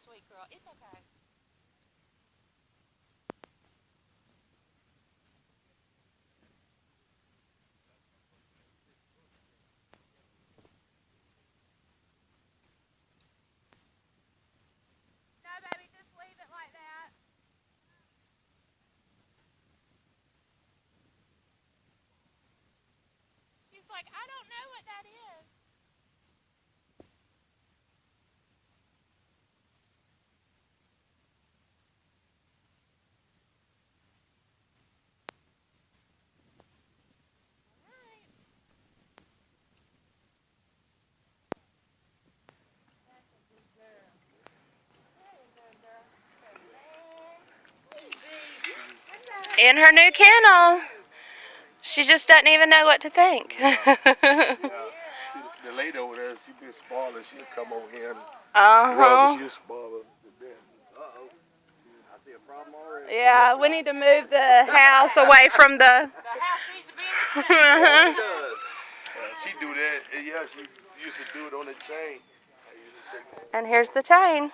sweet girl. It's okay. No, baby, just leave it like that. She's like, I don't know what that is. In her new kennel. She just doesn't even know what to think. Yeah. See, the lady over there, she been spoiling. She'll come over here and rub. She'll spoil her. Uh-oh. I see a problem already. Yeah, we need to move the house away from the... The house needs to be in the center. Yeah, it does. She do that. Yeah, she used to do it on the chain. And here's the chain.